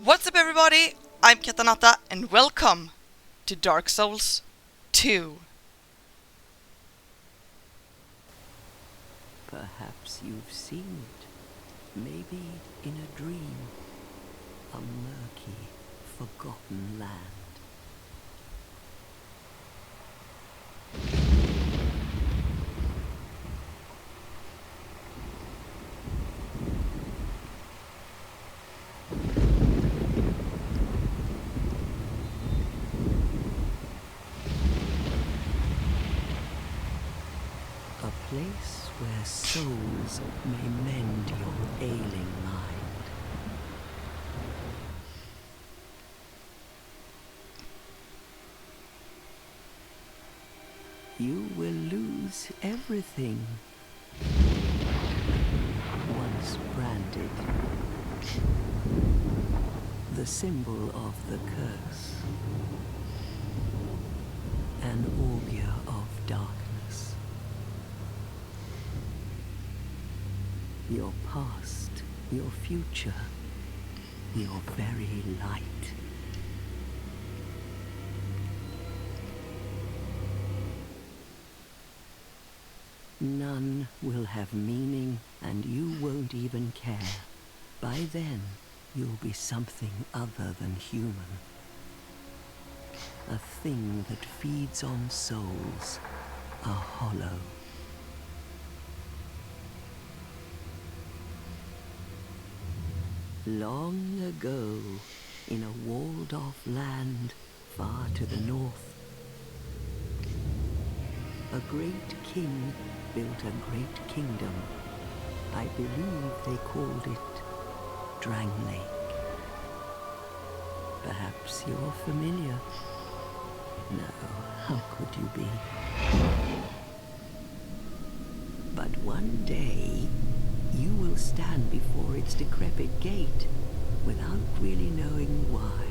What's up everybody, I'm Katanata and welcome to Dark Souls 2. Perhaps you've seen it, maybe in a dream, a murky, forgotten land. A place where souls may mend your ailing mind. You will lose everything once branded, the symbol of the curse, an augur of darkness. Your past, your future, your very light. None will have meaning, and you won't even care. By then, you'll be something other than human. A thing that feeds on souls, a hollow. Long ago, in a walled-off land far to the north, a great king built a great kingdom. I believe they called it Drang Lake. Perhaps you're familiar. No, how could you be? But one day, you will stand before its decrepit gate without really knowing why.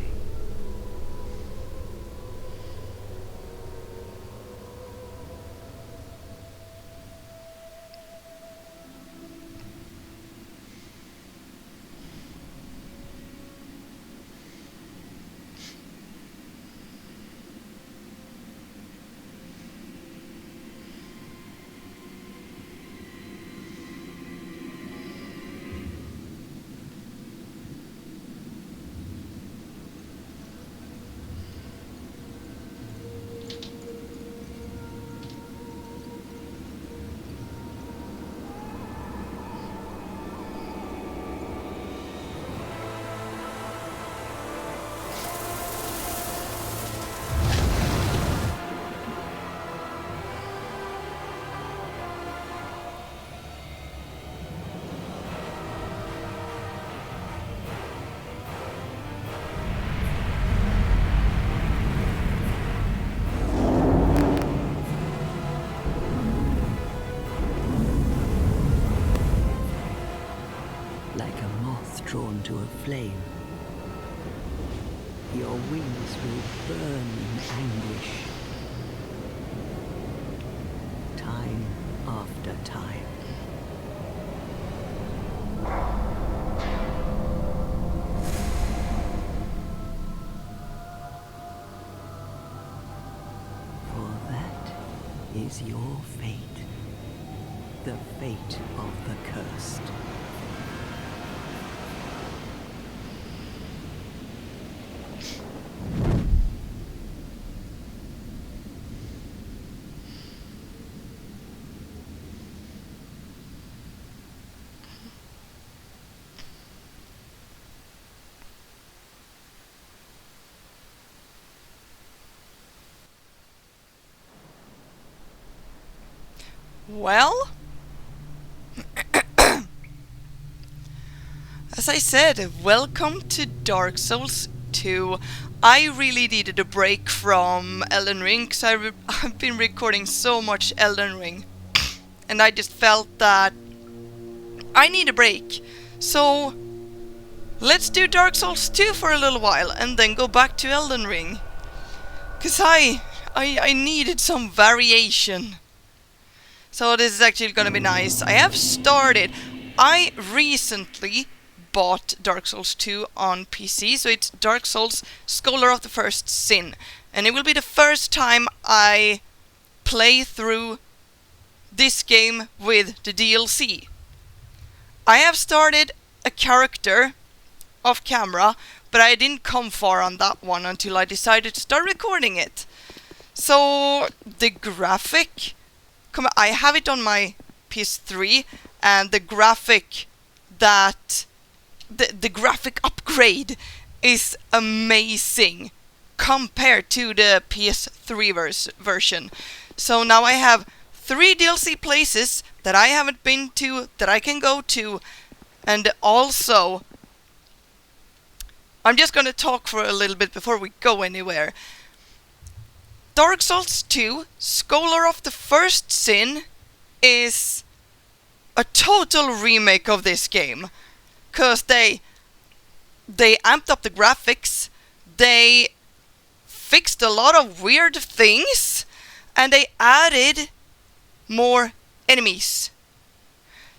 Like a moth drawn to a flame, your wings will burn in anguish, time after time. For that is your fate, the fate of the cursed. Well, as I said, welcome to Dark Souls 2. I really needed a break from Elden Ring because I've been recording so much Elden Ring and I just felt that I need a break. So let's do Dark Souls 2 for a little while and then go back to Elden Ring. Because I needed some variation. So this is actually gonna be nice. I have started. I recently bought Dark Souls 2 on PC, so it's Dark Souls Scholar of the First Sin. And it will be the first time I play through this game with the DLC. I have started a character off camera, but I didn't come far on that one until I decided to start recording it. So the graphic, I have it on my PS3, and the graphic the graphic upgrade is amazing compared to the PS3 version. So now I have 3 DLC places that I haven't been to that I can go to, and also I'm just gonna talk for a little bit before we go anywhere. Dark Souls 2, Scholar of the First Sin, is a total remake of this game. Cause they amped up the graphics, they fixed a lot of weird things, and they added more enemies.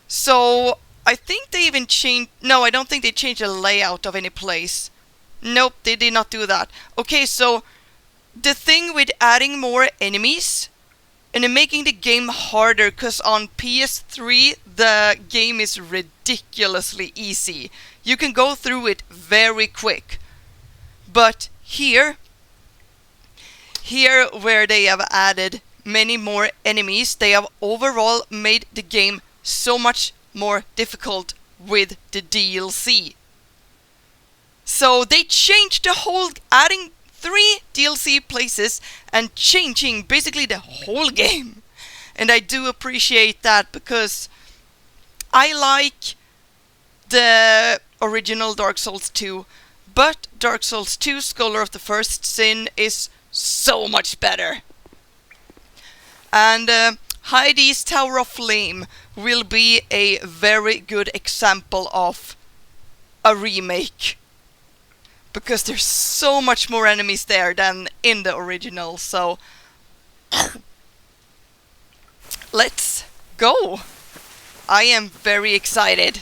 So I think they even changed... No, I don't think they changed the layout of any place. Nope, they did not do that. Okay, so the thing with adding more enemies and making the game harder, because on PS3 the game is ridiculously easy. You can go through it very quick. But here where they have added many more enemies, they have overall made the game so much more difficult with the DLC. So they changed the whole, adding 3 DLC places and changing basically the whole game. And I do appreciate that, because I like the original Dark Souls 2, but Dark Souls 2 Scholar of the First Sin is so much better. And Heidi's Tower of Flame will be a very good example of a remake, because there's so much more enemies there than in the original. So let's go. I am very excited.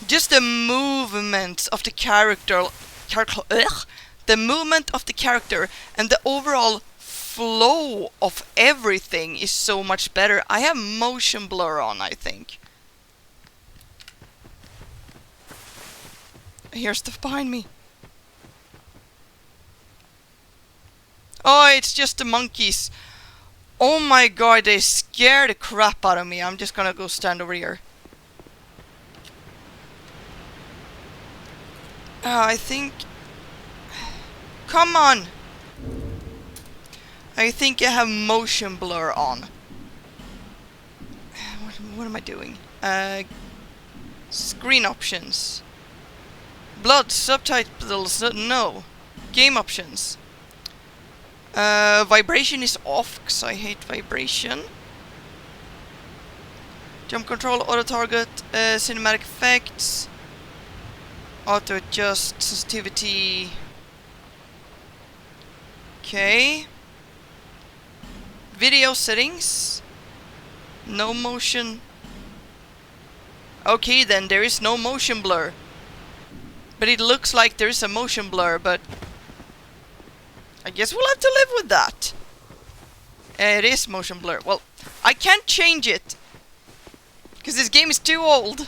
Just the movement of the character, the movement of the character and the overall flow of everything is so much better. I have motion blur on, I think. Here's stuff behind me. Oh, it's just the monkeys. Oh my god, they scare the crap out of me. I'm just gonna go stand over here. I think... Come on! I think I have motion blur on. What am I doing? Screen options. Blood, subtitles, no. Game options. Vibration is off, because I hate vibration. Jump control, auto target, cinematic effects. Auto adjust, sensitivity. Okay. Video settings. No motion. Okay, then there is no motion blur. But it looks like there is a motion blur, but I guess we'll have to live with that. It is motion blur. Well, I can't change it, because this game is too old.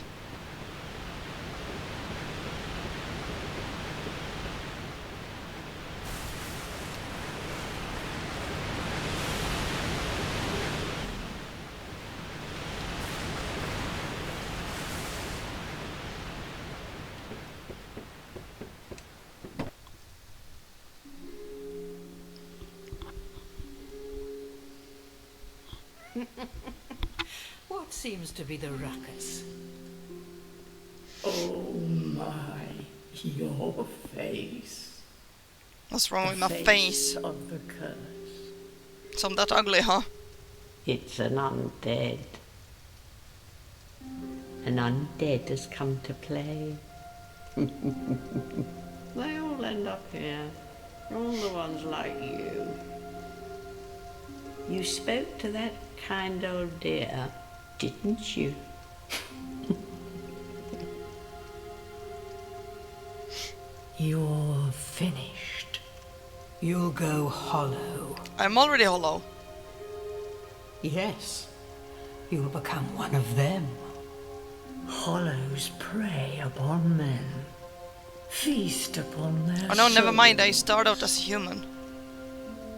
What seems to be the ruckus? Oh my, your face. What's wrong with my The face? of the curse. Some that ugly, huh? It's an undead. An undead has come to play. They all end up here. All the ones like you. You spoke to that kind old dear, didn't you? You're finished. You'll go hollow. I'm already hollow. Yes, you'll become one of them. Hollows prey upon men, feast upon their Oh no, never mind, I souls. start out as a human.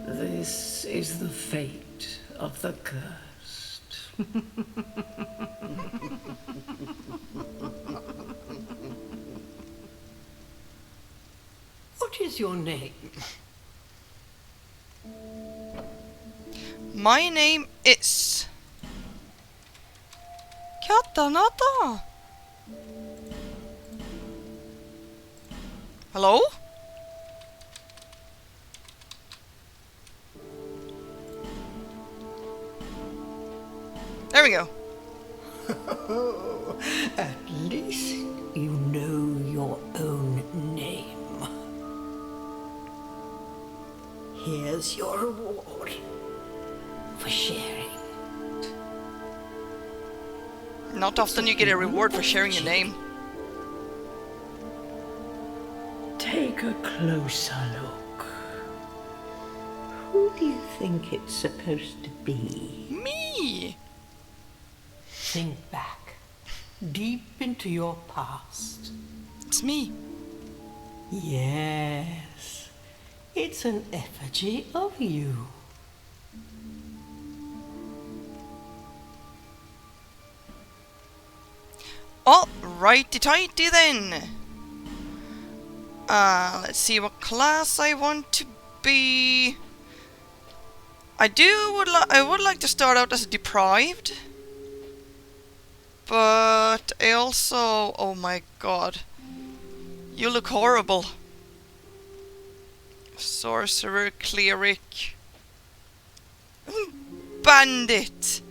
This is the fate of the cursed. What is your name? My name is... Katanata. Hello? There we go. At least you know your own name. Here's your reward for sharing. Not often you get a reward for sharing your name. Take a closer look. Who do you think it's supposed to be? Me! Think back, deep into your past. It's me. Yes, it's an effigy of you. Alrighty-tighty then. Let's see what class I want to be. I would like to start out as deprived. But I also... Oh my god. You look horrible. Sorcerer, cleric. Bandit!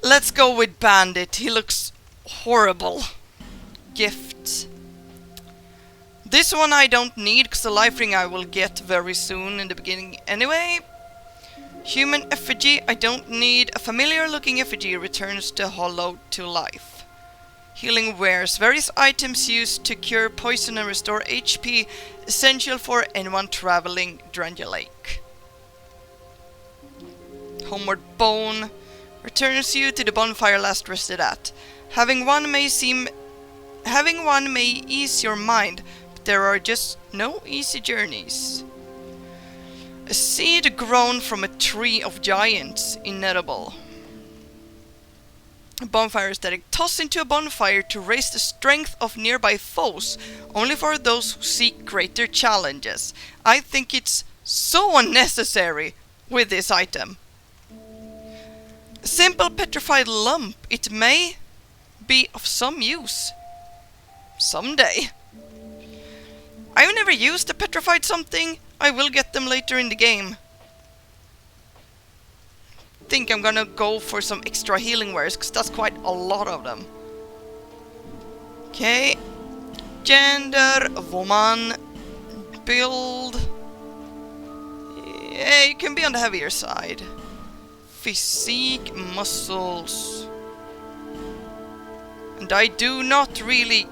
Let's go with Bandit. He looks horrible. Gift. This one I don't need, because the life ring I will get very soon in the beginning anyway. Human effigy I don't need. A familiar looking effigy returns the hollow to life. Healing wares. Various items used to cure poison and restore HP. Essential for anyone traveling Dranja Lake. Homeward Bone. Returns you to the bonfire last rested at. Having one may ease your mind, but there are just no easy journeys. A seed grown from a tree of giants, inedible. A bonfire aesthetic. Toss into a bonfire to raise the strength of nearby foes, only for those who seek greater challenges. I think it's so unnecessary with this item. A simple petrified lump. It may be of some use. Someday. I've never used a petrified something. I will get them later in the game. Think I'm gonna go for some extra healing wares, because that's quite a lot of them. Okay. Gender, woman. Build. Yeah, you can be on the heavier side. Physique, muscles. And I do not really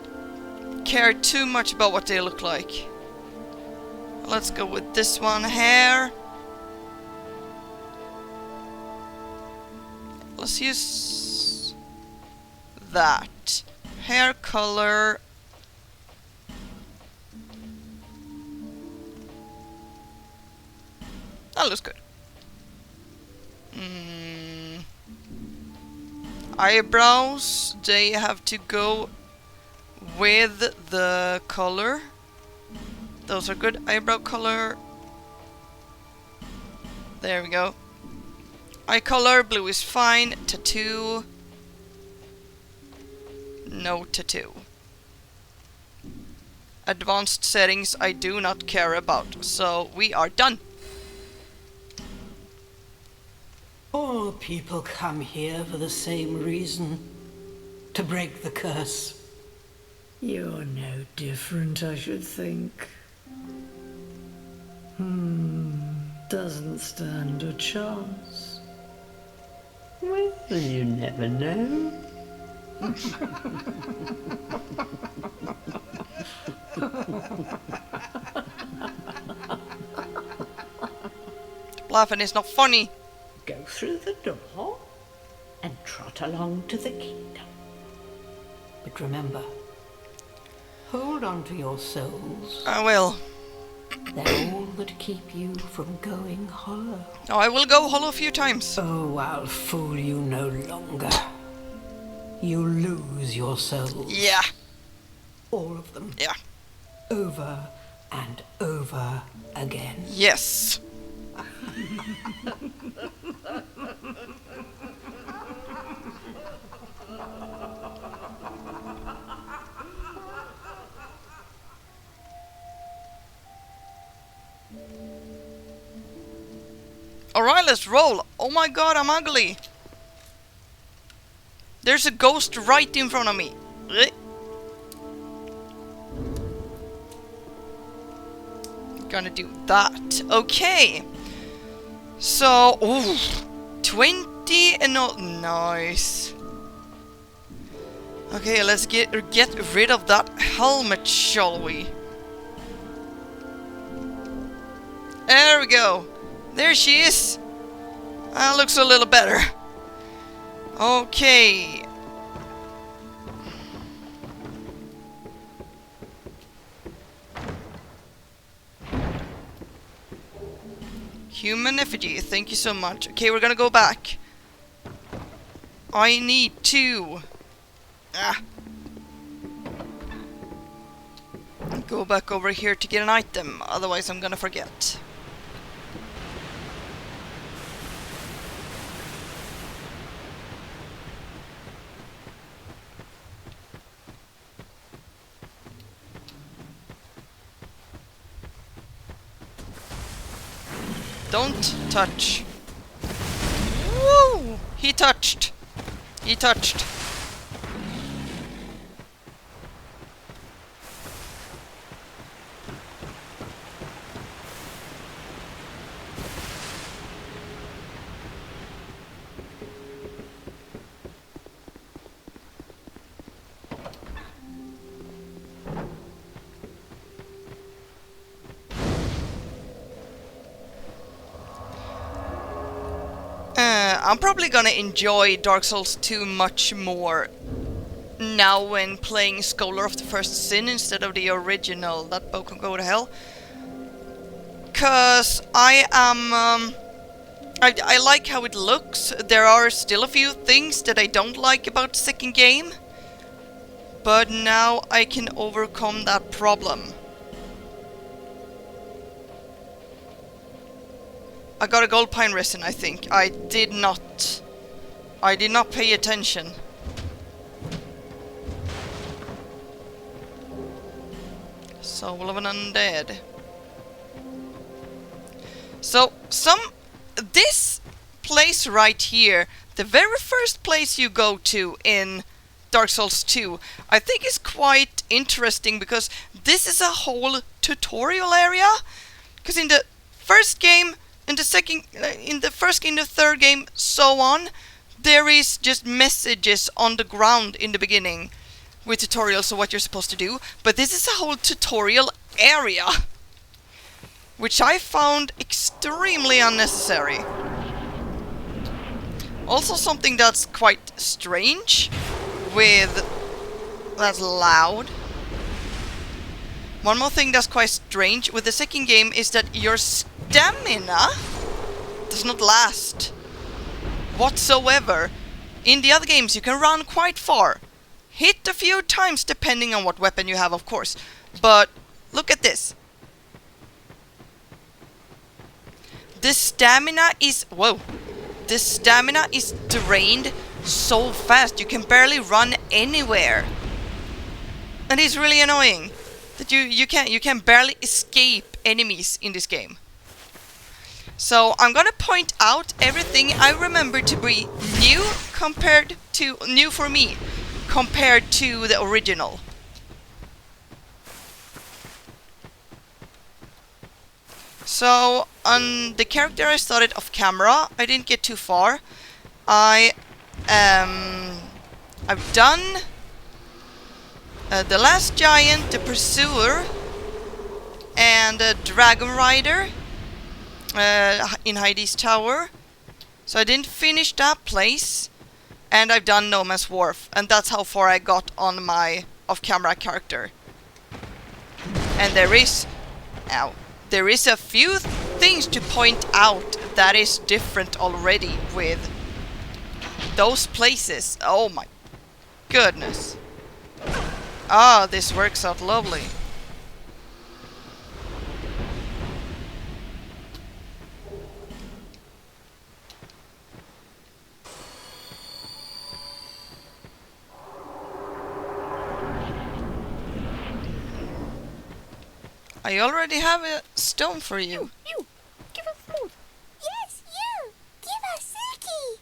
care too much about what they look like. Let's go with this one. Hair. Let's use that. Hair color. That looks good. Eyebrows, they have to go with the color. Those are good. Eyebrow color. There we go. Eye color, blue is fine. Tattoo. No tattoo. Advanced settings I do not care about. So we are done. All people come here for the same reason. To break the curse. You're no different, I should think. Doesn't stand a chance. Well, you never know. Laughing is not funny. Go through the door and trot along to the kingdom. But remember, hold on to your souls. I will. They're all that keep you from going hollow. Oh, I will go hollow a few times. Oh, I'll fool you no longer. You'll lose your souls. Yeah. All of them. Yeah. Over and over again. Yes. Alright, let's roll. Oh my god, I'm ugly. There's a ghost right in front of me. Gonna do that. Okay. So, ooh, 20 and not nice. Okay, let's get rid of that helmet, shall we? There we go. There she is. That looks a little better. Okay. Human effigy, thank you so much. Okay, we're gonna go back. I need to... Go back over here to get an item, otherwise I'm gonna forget. Don't touch. Woo! He touched. He touched. I'm probably gonna enjoy Dark Souls 2 much more now when playing Scholar of the First Sin instead of the original. That boat can go to hell. Cause I am... I like how it looks. There are still a few things that I don't like about the second game. But now I can overcome that problem. I got a gold pine resin, I think. I did not pay attention. Soul of an undead. So, this place right here, the very first place you go to in Dark Souls 2, I think is quite interesting because this is a whole tutorial area. Because in the first game, in the first game, the third game, so on, there is just messages on the ground in the beginning with tutorials of what you're supposed to do. But this is a whole tutorial area, which I found extremely unnecessary. Also something that's quite strange that's loud. One more thing that's quite strange with the second game is that your stamina does not last whatsoever. In the other games you can run quite far. Hit a few times depending on what weapon you have, of course. But look at this. The stamina is... Whoa. The stamina is drained so fast you can barely run anywhere. And it's really annoying that you can barely escape enemies in this game. So I'm gonna point out everything I remember to be new for me compared to the original. So on the character I started off camera, I didn't get too far. I've done the last giant, the pursuer, and a Dragon Rider in Heidi's Tower. So I didn't finish that place, and I've done No Man's Wharf, and that's how far I got on my off-camera character. And there is a few things to point out that is different already with those places. Oh my goodness. Ah, this works out lovely. I already have a stone for you. You! Give us food! Yes, you! Give us Silky!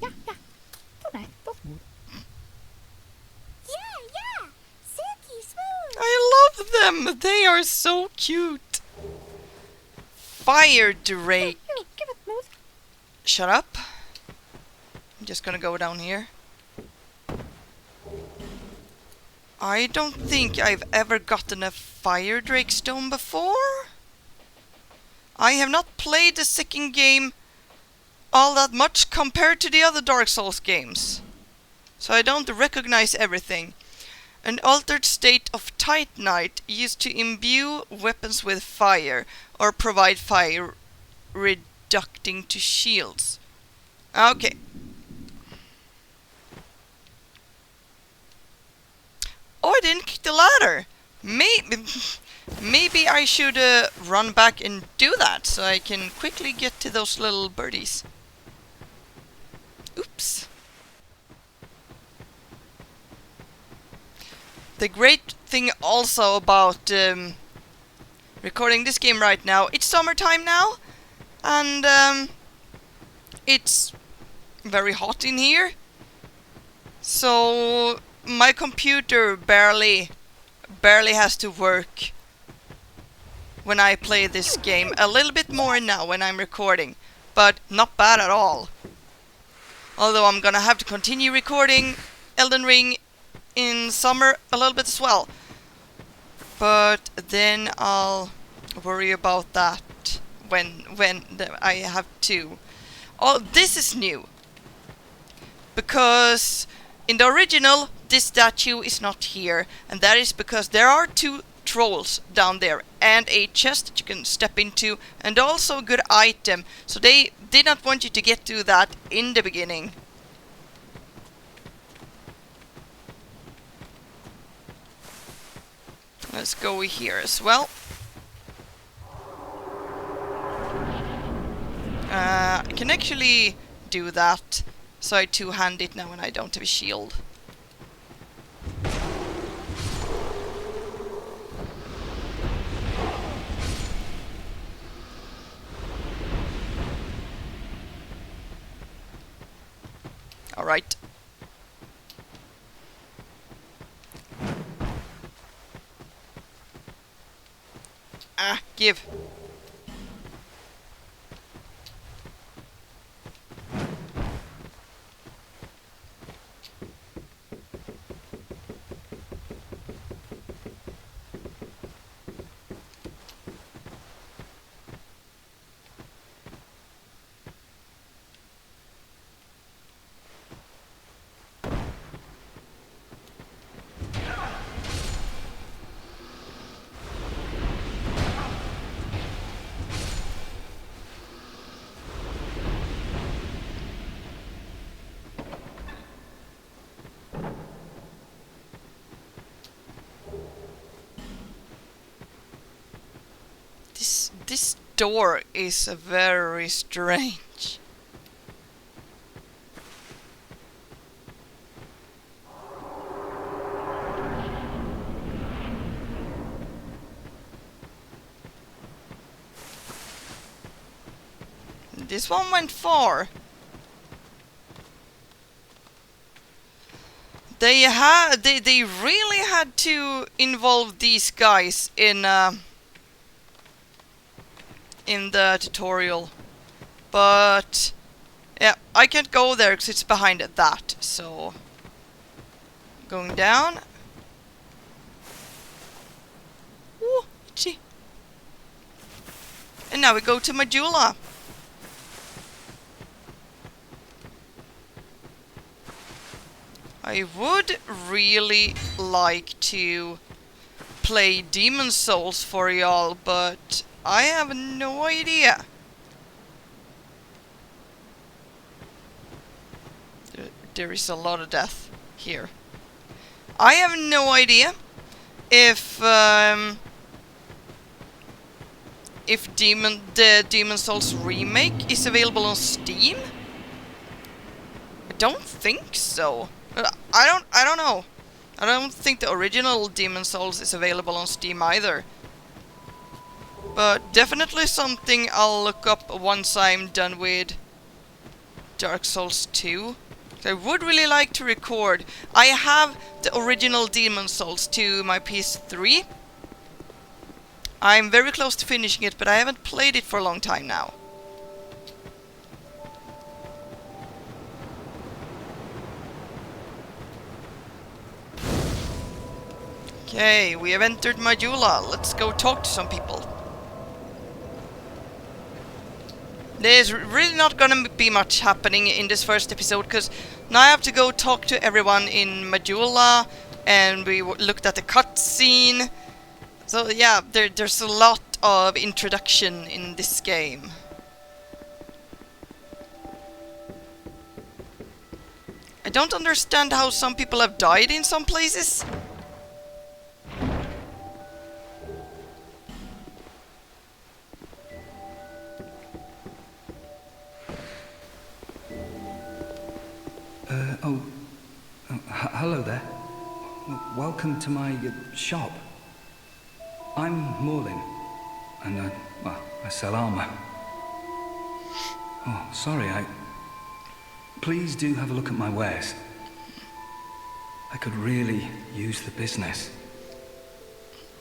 Ja, ja. Doe mij, dat moet. Yeah, Silky smooth! I love them! They are so cute! Fire Drake! You, give it smooth. Shut up. I'm just gonna go down here. I don't think I've ever gotten a Fire Drake stone before. I have not played the second game all that much compared to the other Dark Souls games, so I don't recognize everything. An altered state of Titanite used to imbue weapons with fire or provide fire reducting to shields. Okay. Oh, I didn't kick the ladder. Maybe I should run back and do that so I can quickly get to those little birdies. Oops. The great thing also about recording this game right now, it's summertime now, and it's very hot in here. So my computer barely has to work when I play this game. A little bit more now when I'm recording, but not bad at all. Although I'm gonna have to continue recording Elden Ring in summer a little bit as well. But then I'll worry about that when I have to. Oh, this is new. Because in the original, this statue is not here, and that is because there are 2 trolls down there and a chest that you can step into, and also a good item. So they did not want you to get to that in the beginning. Let's go here as well. I can actually do that, so I two-hand it now when I don't have a shield. Alright. Ah, give. This door is very strange. This one went far. They really had to involve these guys in the tutorial, but Yeah, I can't go there because it's behind that, so... Going down. Ooh, itchy. And now we go to Majula. I would really like to play Demon Souls for y'all, but I have no idea. There is a lot of death here. I have no idea if the Demon Souls remake is available on Steam. I don't think so. I don't know. I don't think the original Demon Souls is available on Steam either. But definitely something I'll look up once I'm done with Dark Souls 2. I would really like to record. I have the original Demon Souls to my PS3. I'm very close to finishing it, but I haven't played it for a long time now. Okay, we have entered Majula. Let's go talk to some people. There's really not gonna be much happening in this first episode, because now I have to go talk to everyone in Majula, and we looked at the cutscene. So yeah, there's a lot of introduction in this game. I don't understand how some people have died in some places. Hello there. Welcome to my shop. I'm Morlin, and I sell armor. Oh, sorry, Please do have a look at my wares. I could really use the business.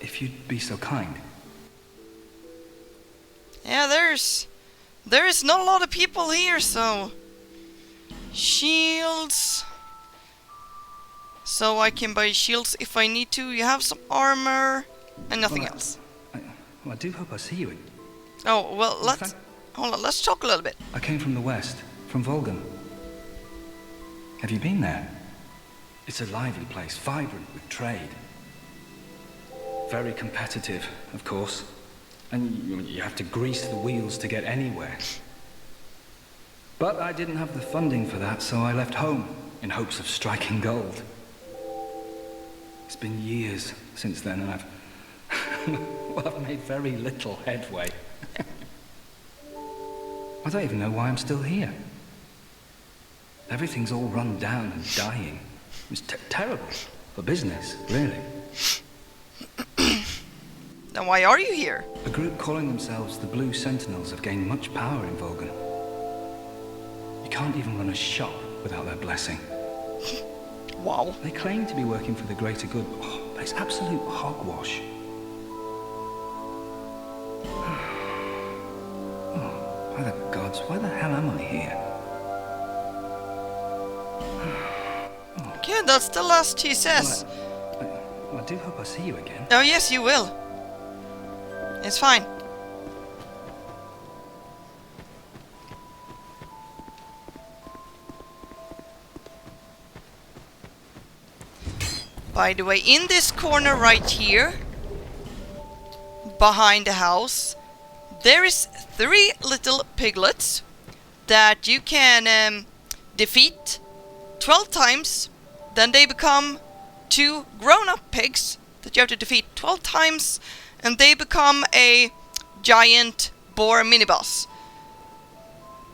If you'd be so kind. Yeah, there is not a lot of people here, so... Shields... So I can buy shields if I need to. You have some armor and nothing else. I do hope I see you. Oh, well, hold on, let's talk a little bit. I came from the west, from Volgan. Have you been there? It's a lively place, vibrant with trade. Very competitive, of course. And you have to grease the wheels to get anywhere. But I didn't have the funding for that, so I left home in hopes of striking gold. It's been years since then, and I've made very little headway. I don't even know why I'm still here. Everything's all run down and dying. It's terrible for business, really. Then why are you here? A group calling themselves the Blue Sentinels have gained much power in Volgan. You can't even run a shop without their blessing. Wow. They claim to be working for the greater good, but it's absolute hogwash. Oh, by the gods, why the hell am I here? Okay, that's the last he says. Well, I do hope I see you again. Oh yes, you will. It's fine. By the way, in this corner right here, behind the house, there is 3 little piglets that you can defeat 12 times. Then they become 2 grown-up pigs that you have to defeat 12 times, and they become a giant boar mini-boss.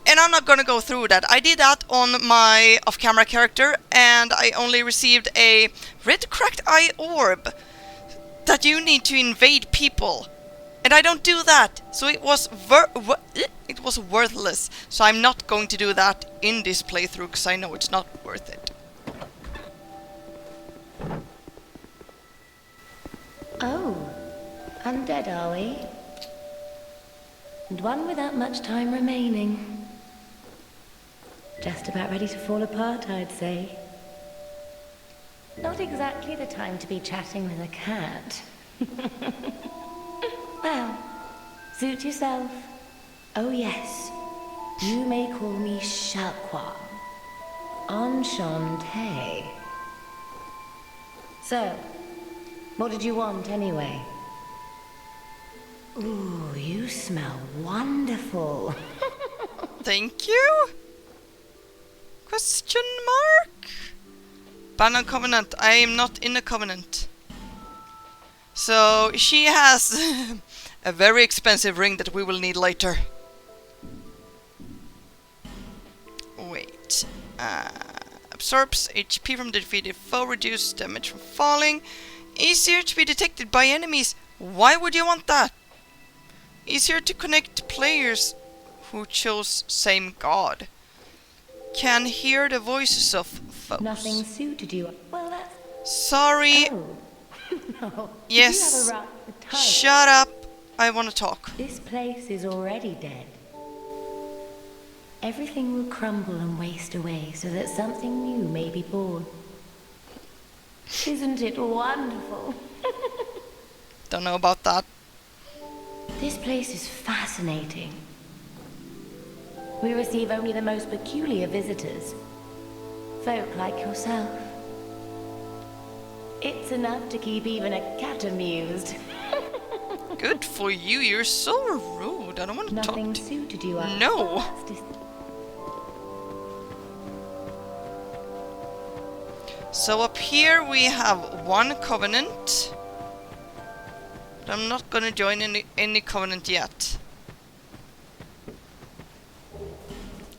And I'm not gonna go through that. I did that on my off-camera character, and I only received a red cracked eye orb that you need to invade people. And I don't do that, so it was worthless. So I'm not going to do that in this playthrough, because I know it's not worth it. Oh, undead are we? And one without much time remaining. Just about ready to fall apart, I'd say. Not exactly the time to be chatting with a cat. Well, suit yourself. Oh yes, you may call me Shaqua. Enchanté. So, what did you want anyway? Ooh, you smell wonderful. Thank you? Question mark? Ban on covenant. I am not in a covenant. So she has a very expensive ring that we will need later. Wait. Absorbs HP from the defeated foe, reduces damage from falling. Easier to be detected by enemies. Why would you want that? Easier to connect players who chose same god. Can hear the voices of foes. Nothing suited you. Well, that's... Sorry. Oh. No. Yes. You have a right type. Shut up. I want to talk. This place is already dead. Everything will crumble and waste away so that something new may be born. Isn't it wonderful? Don't know about that. This place is fascinating. We receive only the most peculiar visitors. Folk like yourself. It's enough to keep even a cat amused. Good for you. You're so rude. I don't want to talk Nothing to you. suited you. No. So up here we have one covenant. But I'm not gonna join any covenant yet.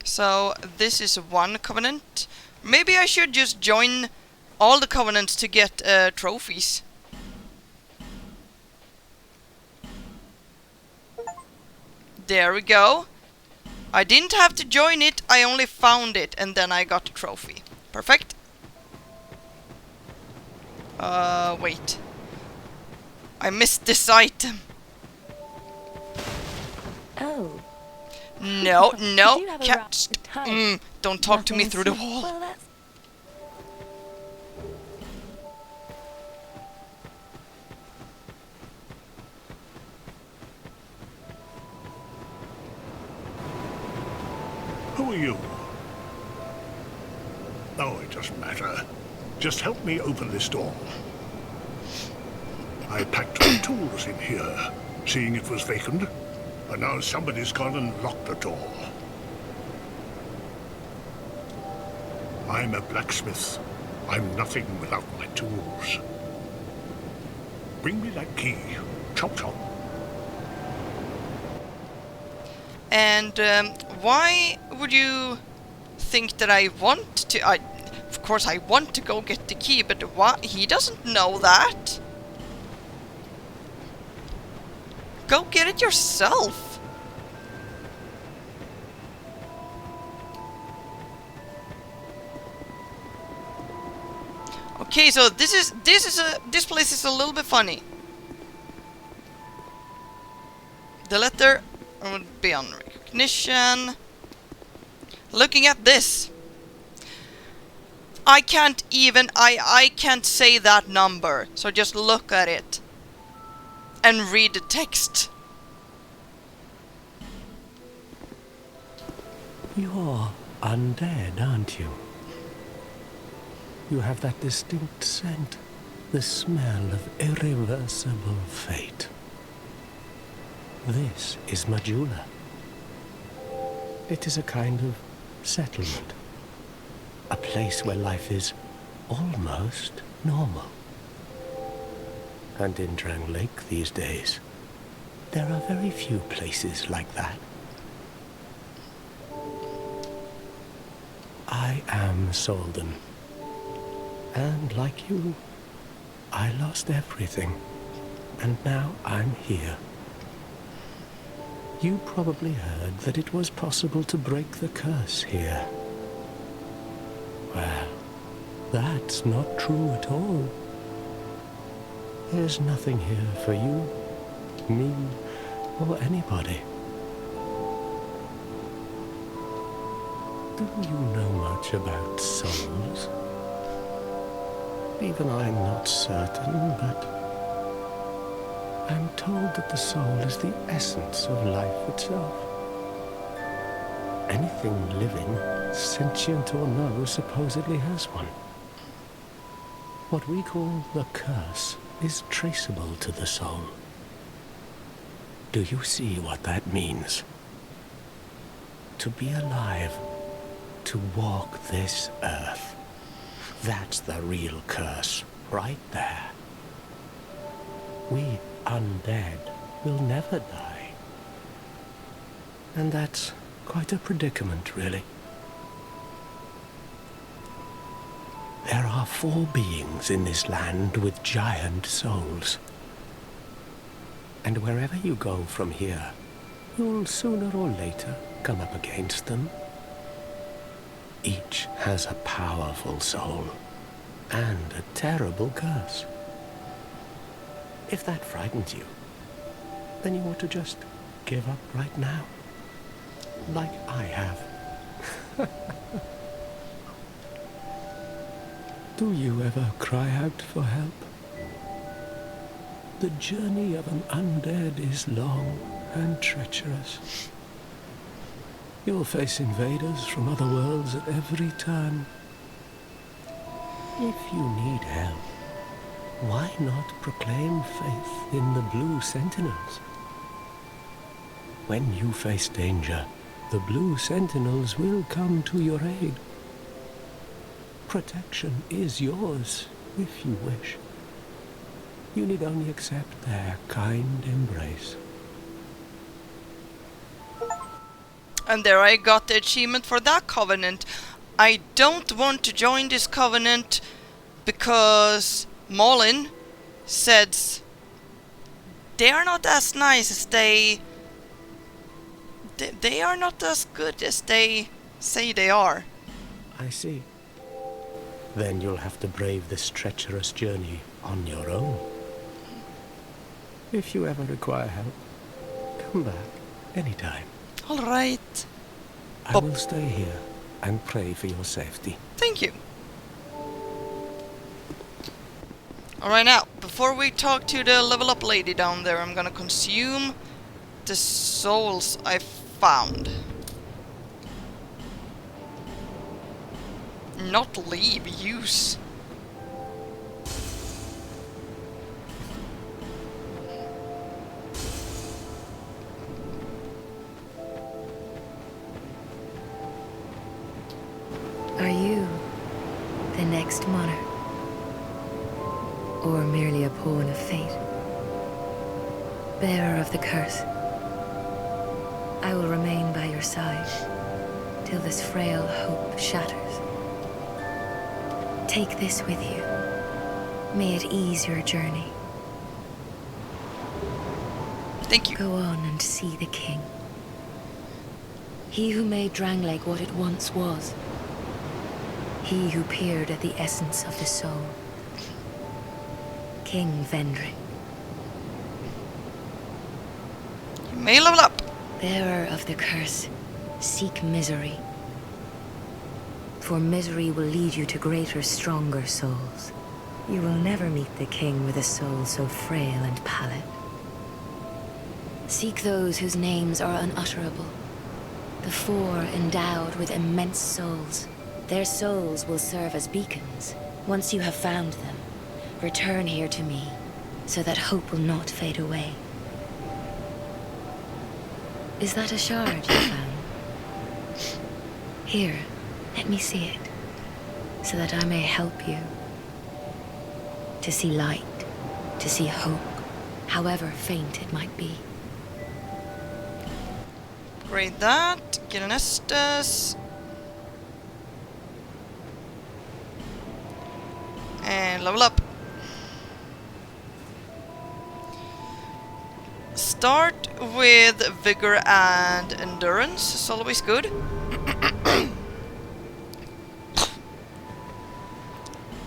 So this is one covenant. Maybe I should just join all the covenants to get trophies. There we go. I didn't have to join it, I only found it and then I got a trophy. Perfect. Wait. I missed this item. Oh. No, no, You have a cat. rough time. Don't talk to me Nothing through the suited- wall. Well, that's... Who are you? Oh, it doesn't matter. Just help me open this door. I packed my tools in here, seeing it was vacant, but now somebody's gone and locked the door. I'm a blacksmith. I'm nothing without my tools. Bring me that key. Chop chop. And why would you think that I want to? Of course, I want to go get the key, but why? He doesn't know that. Go get it yourself. Okay, so this place is a little bit funny. The letter would be on recognition. Looking at this, I can't even I can't say that number. So just look at it and read the text. You're undead, aren't you? You have that distinct scent, the smell of irreversible fate. This is Majula. It is a kind of settlement. A place where life is almost normal. And in Drang Lake these days, there are very few places like that. I am Solden. And like you, I lost everything. And now I'm here. You probably heard that it was possible to break the curse here. Well, that's not true at all. There's nothing here for you, me, or anybody. Do you know much about souls? Even I'm not certain, but I'm told that the soul is the essence of life itself. Anything living, sentient or no, supposedly has one. What we call the curse is traceable to the soul. Do you see what that means? To be alive, to walk this earth. That's the real curse, right there. We undead will never die. And that's quite a predicament, really. There are 4 beings in this land with giant souls. And wherever you go from here, you'll sooner or later come up against them. Each has a powerful soul and a terrible curse. If that frightens you, then you ought to just give up right now, like I have. Do you ever cry out for help? The journey of an undead is long and treacherous. You'll face invaders from other worlds at every turn. If you need help, why not proclaim faith in the Blue Sentinels? When you face danger, the Blue Sentinels will come to your aid. Protection is yours, if you wish. You need only accept their kind embrace. And there I got the achievement for that covenant. I don't want to join this covenant because Molin says they are not as nice as they are not as good as they say they are. I see. Then you'll have to brave this treacherous journey on your own. If you ever require help, come back anytime. All right. I will stay here and pray for your safety. Thank you. Alright, now, before we talk to the level up lady down there, I'm gonna consume the souls I found. Not leave, use. Are you the next monarch? Or merely a pawn of fate? Bearer of the curse, I will remain by your side till this frail hope shatters. Take this with you. May it ease your journey. Thank you. Go on and see the king. He who made Drangleic what it once was. He who peered at the essence of the soul. King Vendrick. You may level up. Bearer of the curse, seek misery. For misery will lead you to greater, stronger souls. You will never meet the king with a soul so frail and pallid. Seek those whose names are unutterable. The 4 endowed with immense souls. Their souls will serve as beacons. Once you have found them, return here to me, so that hope will not fade away. Is that a shard you found? Here, let me see it, so that I may help you. To see light, to see hope, however faint it might be. Upgrade that. Get an Estes. And level up. Start with vigor and endurance. It's always good.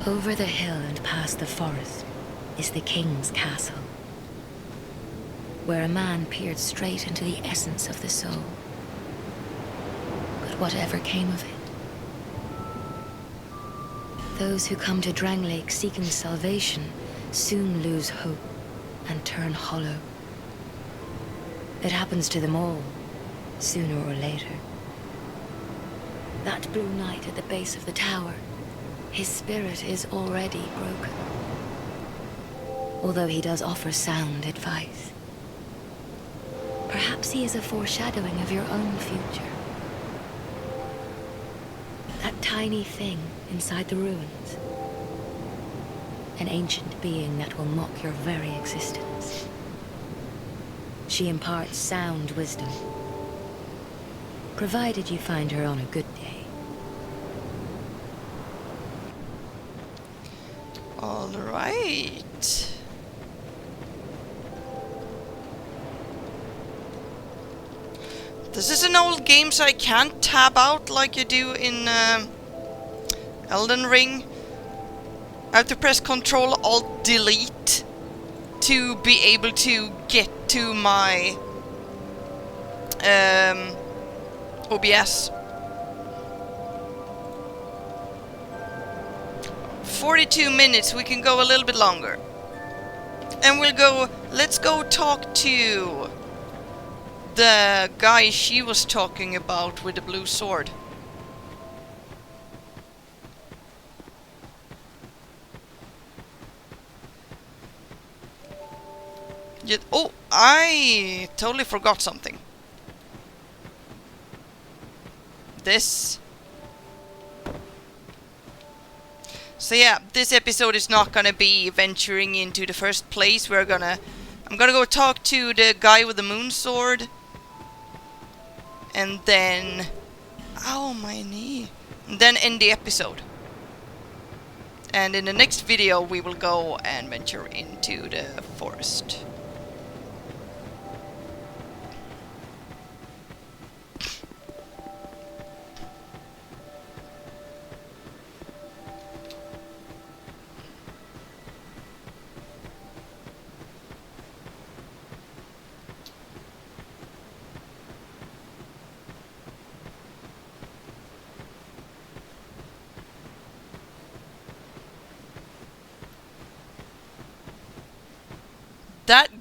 Over the hill and past the forest is the king's castle, where a man peered straight into the essence of the soul. But whatever came of it, Those who come to Drangleic seeking salvation soon lose hope and turn hollow. It happens to them all, sooner or later. That blue knight at the base of the tower, his spirit is already broken. Although he does offer sound advice. Perhaps he is a foreshadowing of your own future. That tiny thing inside the ruins. An ancient being that will mock your very existence. She imparts sound wisdom. Provided you find her on a good day. All right. This is an old game, so I can't tab out like you do in Elden Ring. I have to press Ctrl Alt Delete to be able to get to my OBS. 42 minutes, we can go a little bit longer. And let's go talk to the guy she was talking about with the blue sword. Oh, I totally forgot something. This. So yeah, this episode is not gonna be venturing into the first place. I'm gonna go talk to the guy with the moon sword. And then... Ow, my knee. And then end the episode. And in the next video we will go and venture into the forest.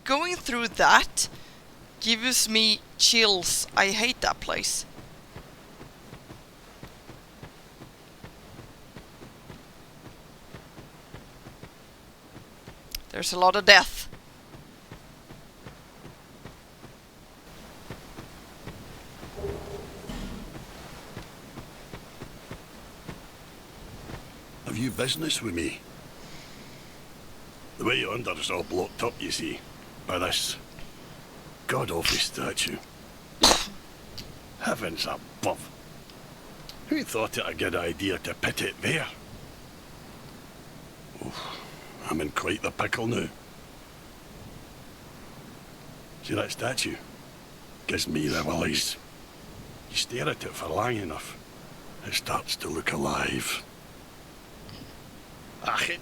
Going through that gives me chills. I hate that place. There's a lot of death. Have you business with me? The way yonder is all blocked up, you see, by this god-awful statue. Heavens above! Who thought it a good idea to put it there? Oh, I'm in quite the pickle now. See that statue? Gives me the willies. You stare at it for long enough, it starts to look alive. It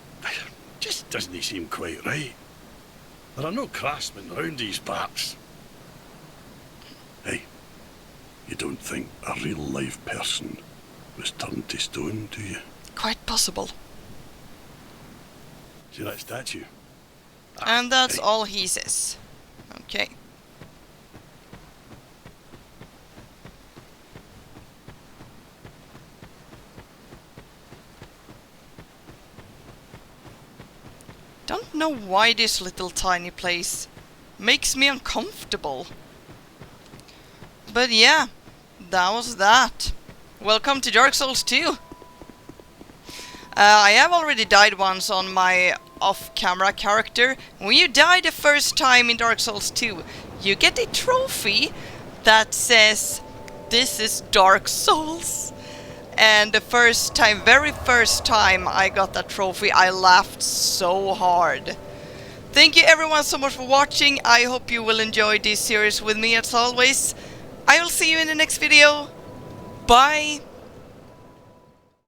just doesn't seem quite right. There are no craftsmen round these parts. Hey, you don't think a real live person was turned to stone, do you? Quite possible. See that statue? And that's all he says. Okay. Don't know why this little tiny place makes me uncomfortable. But yeah, that was that. Welcome to Dark Souls 2. I have already died once on my off-camera character. When you die the first time in Dark Souls 2, you get a trophy that says, "This is Dark Souls." And the very first time I got that trophy, I laughed so hard. Thank you everyone so much for watching. I hope you will enjoy this series with me as always. I will see you in the next video. Bye!